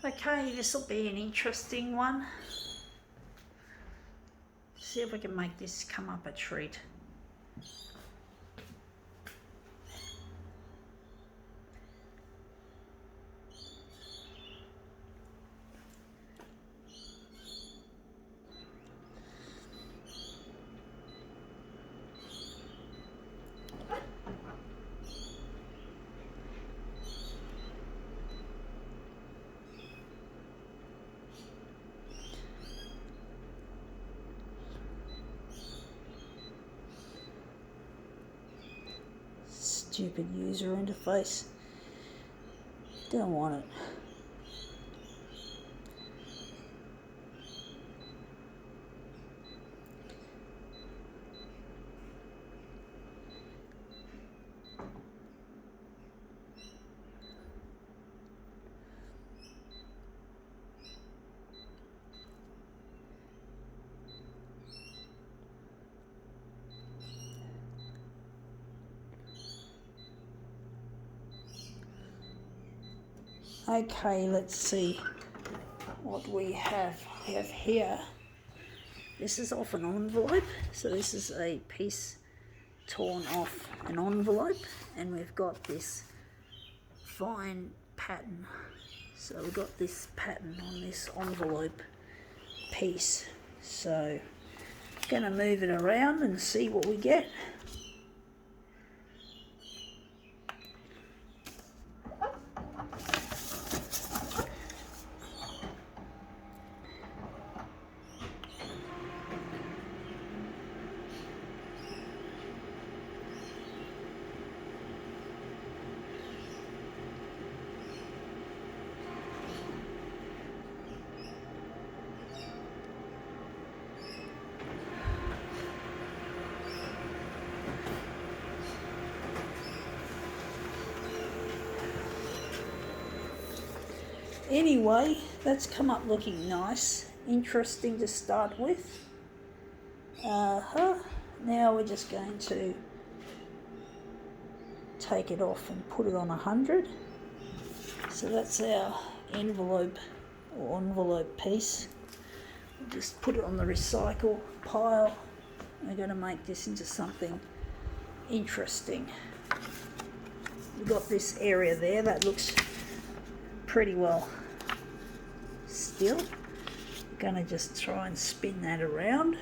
Okay, this will be an interesting one. See if we can make this come up a treat. Stupid user interface. Don't want it. Okay, let's see what we have. We have here, this is off an envelope, so this is a piece torn off an envelope, and we've got this fine pattern. So we've got this pattern on this envelope piece. So I'm going to move it around and see what we get. Anyway, that's come up looking nice, interesting to start with. Now we're just going to take it off and put it on 100. So that's our envelope or envelope piece. We'll just put it on the recycle pile. We're going to make this into something interesting. We've got this area there that looks pretty well still. I'm going to just try and spin that around.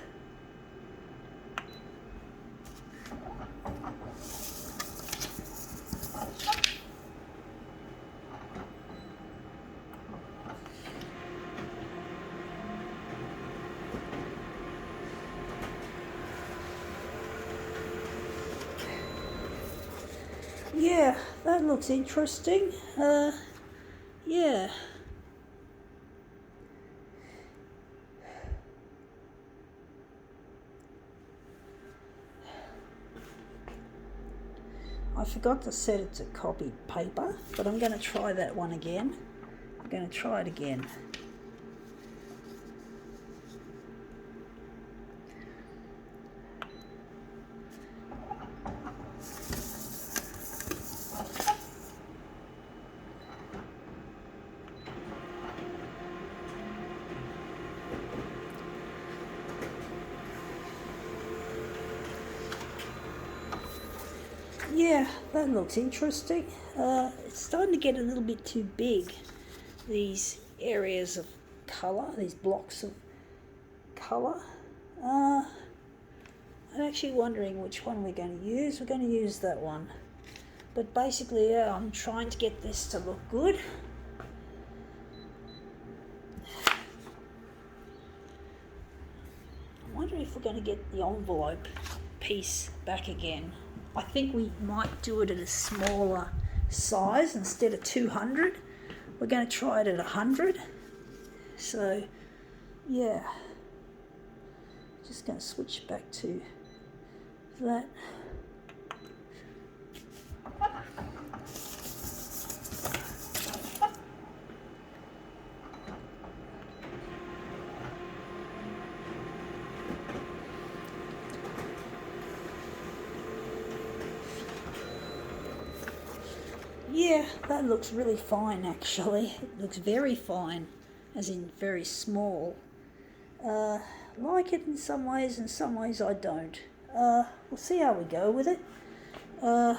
Yeah, that looks interesting. Yeah. I forgot to set it to copied paper, but I'm going to try that one again. I'm going to try it again. Yeah, that looks interesting. It's starting to get a little bit too big, these areas of colour, these blocks of colour. I'm actually wondering which one we're going to use. We're going to use that one. But basically, yeah, I'm trying to get this to look good. I'm wondering if we're going to get the envelope piece back again. I think we might do it at a smaller size instead of 200. We're going to try it at 100. So, yeah. Just going to switch back to that. Yeah, that looks really fine actually. It looks very fine, as in very small. Like it in some ways I don't. We'll see how we go with it. But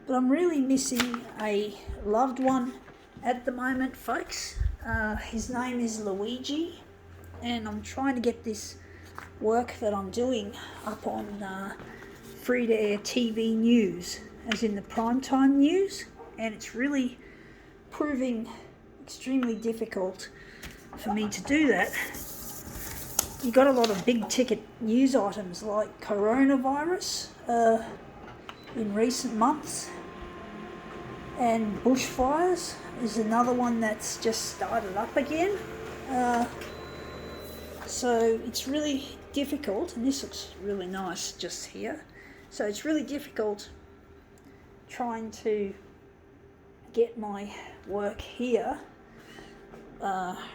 I'm really missing a loved one at the moment, folks. His name is Luigi, and I'm trying to get this work that I'm doing up on free-to-air TV news, as in the primetime news, and it's really proving extremely difficult for me to do that. You got a lot of big ticket news items like coronavirus in recent months, and bushfires is another one that's just started up again. So it's really difficult, and this looks really nice just here. So it's really difficult trying to get my work here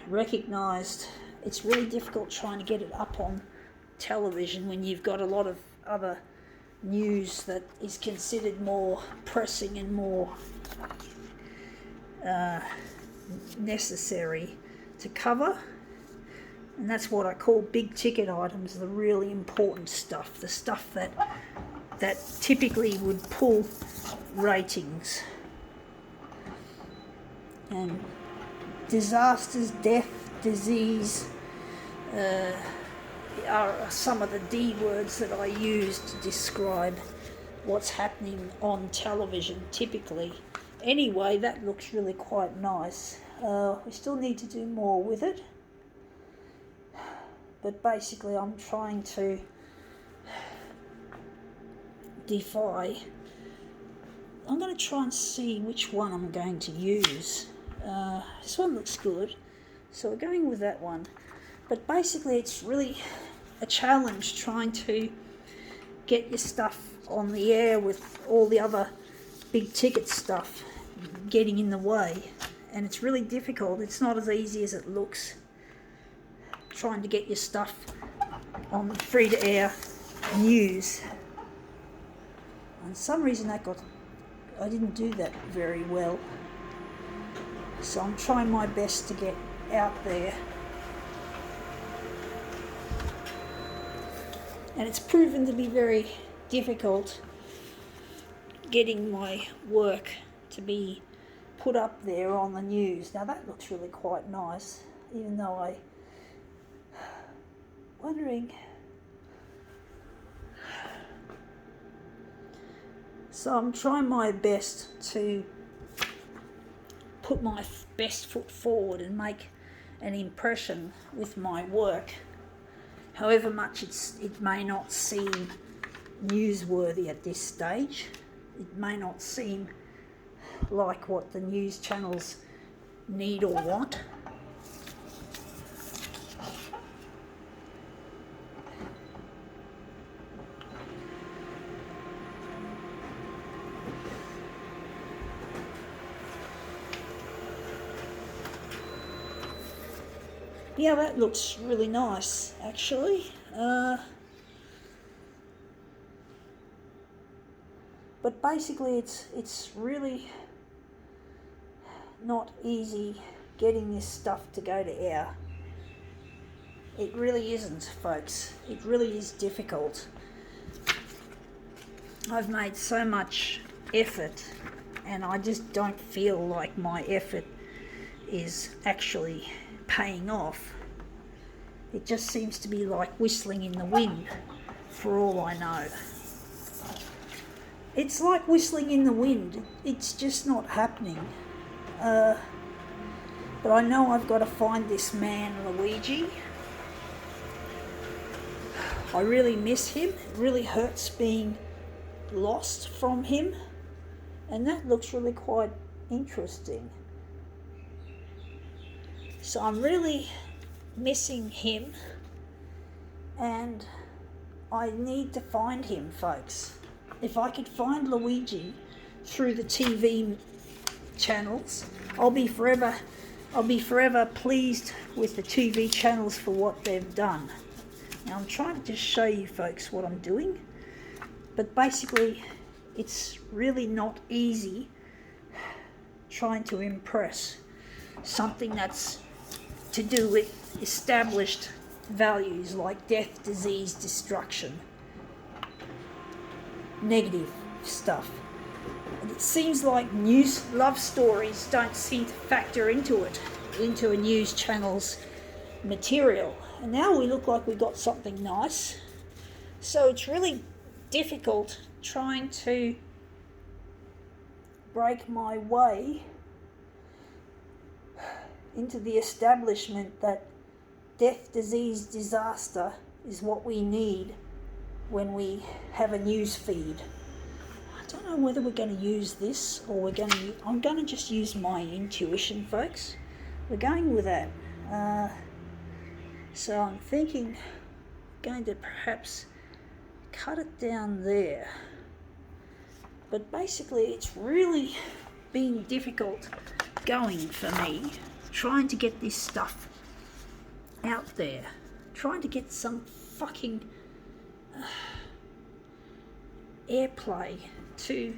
recognised. It's really difficult trying to get it up on television when you've got a lot of other news that is considered more pressing and more necessary to cover. And that's what I call big ticket items, the really important stuff, the stuff that typically would pull ratings. And disasters, death, disease are some of the D words that I use to describe what's happening on television typically. Anyway, that looks really quite nice. We still need to do more with it, but basically I'm trying to I'm going to try and see which one I'm going to use. This one looks good, so we're going with that one. But basically it's really a challenge trying to get your stuff on the air with all the other big ticket stuff getting in the way, and it's really difficult. It's not as easy as it looks trying to get your stuff on the free-to-air news. And for some reason I didn't do that very well, so I'm trying my best to get out there. And it's proven to be very difficult getting my work to be put up there on the news. Now that looks really quite nice, even though wondering. So I'm trying my best to put my best foot forward and make an impression with my work, however much it may not seem newsworthy at this stage. It may not seem like what the news channels need or want. Yeah, that looks really nice, actually. But basically, it's really not easy getting this stuff to go to air. It really isn't, folks. It really is difficult. I've made so much effort, and I just don't feel like my effort is actually paying off. It just seems to be like whistling in the wind, for all I know. It's like whistling in the wind. It's just not happening. But I know I've got to find this man, Luigi. I really miss him. It really hurts being lost from him. And that looks really quite interesting. So I'm really missing him, and I need to find him, folks. If I could find Luigi through the TV channels, I'll be forever pleased with the TV channels for what they've done. Now I'm trying to just show you folks what I'm doing, but basically it's really not easy trying to impress, something that's to do with established values like death, disease, destruction, negative stuff. And it seems like news love stories don't seem to factor into a news channel's material. And now we look like we got something nice. So it's really difficult trying to break my way into the establishment that death, disease, disaster is what we need when we have a news feed. I don't know whether we're going to use this or I'm going to just use my intuition, folks. We're going with that. So I'm thinking I'm going to perhaps cut it down there. But basically it's really been difficult going for me, trying to get this stuff out there, trying to get some fucking airplay to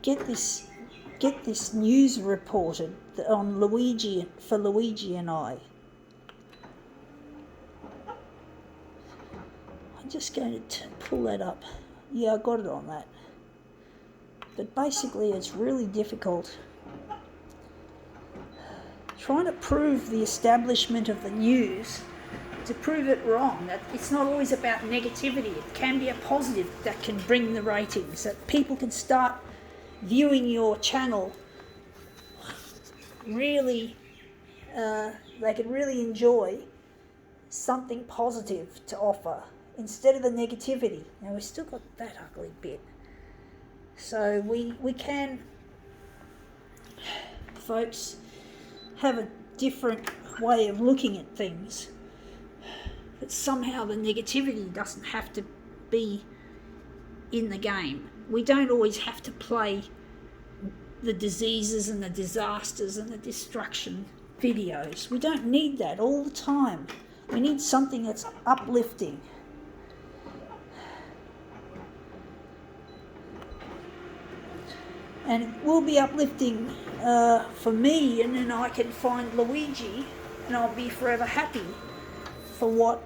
get this news reported on Luigi and I. I'm just going to pull that up. Yeah, I got it on that. But basically it's really difficult trying to prove the establishment of the news, to prove it wrong, that it's not always about negativity. It can be a positive that can bring the ratings, that people can start viewing your channel really, they can really enjoy something positive to offer instead of the negativity. Now we've still got that ugly bit. So we can, folks, have a different way of looking at things. But somehow the negativity doesn't have to be in the game. We don't always have to play the diseases and the disasters and the destruction videos. We don't need that all the time. We need something that's uplifting. And it will be uplifting for me, and then I can find Luigi and I'll be forever happy for what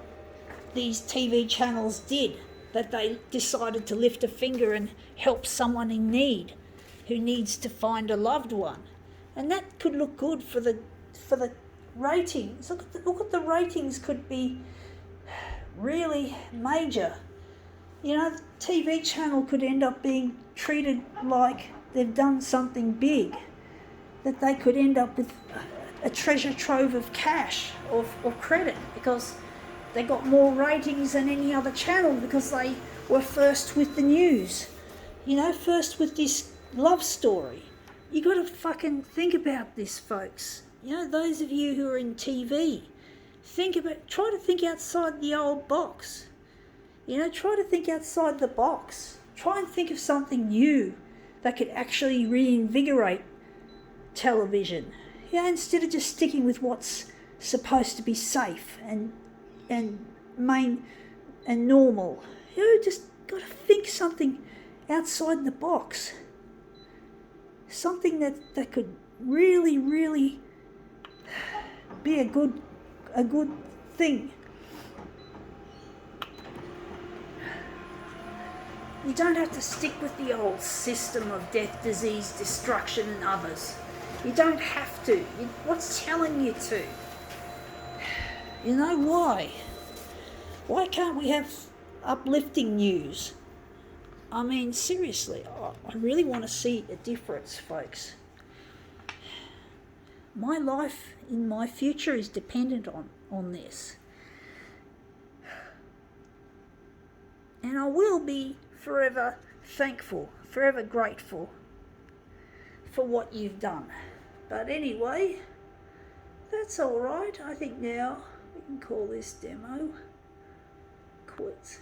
these TV channels did, that they decided to lift a finger and help someone in need who needs to find a loved one. And that could look good for the ratings. Look at the ratings could be really major. You know, the TV channel could end up being treated like they've done something big, that they could end up with a treasure trove of cash or credit because they got more ratings than any other channel because they were first with the news, you know, first with this love story. You got to fucking think about this, folks. You know, those of you who are in TV, try to think outside the old box. You know, try to think outside the box. Try and think of something new that could actually reinvigorate television. Yeah, instead of just sticking with what's supposed to be safe and main and normal. You know, just got to think something outside the box. Something that could really, really be a good thing. You don't have to stick with the old system of death, disease, destruction and others. You don't have to. What's telling you to? You know why? Why can't we have uplifting news? I mean, seriously, I really want to see a difference, folks. My life in my future is dependent on this. And I will be forever thankful, forever grateful for what you've done. But anyway, that's all right. I think now we can call this demo quits.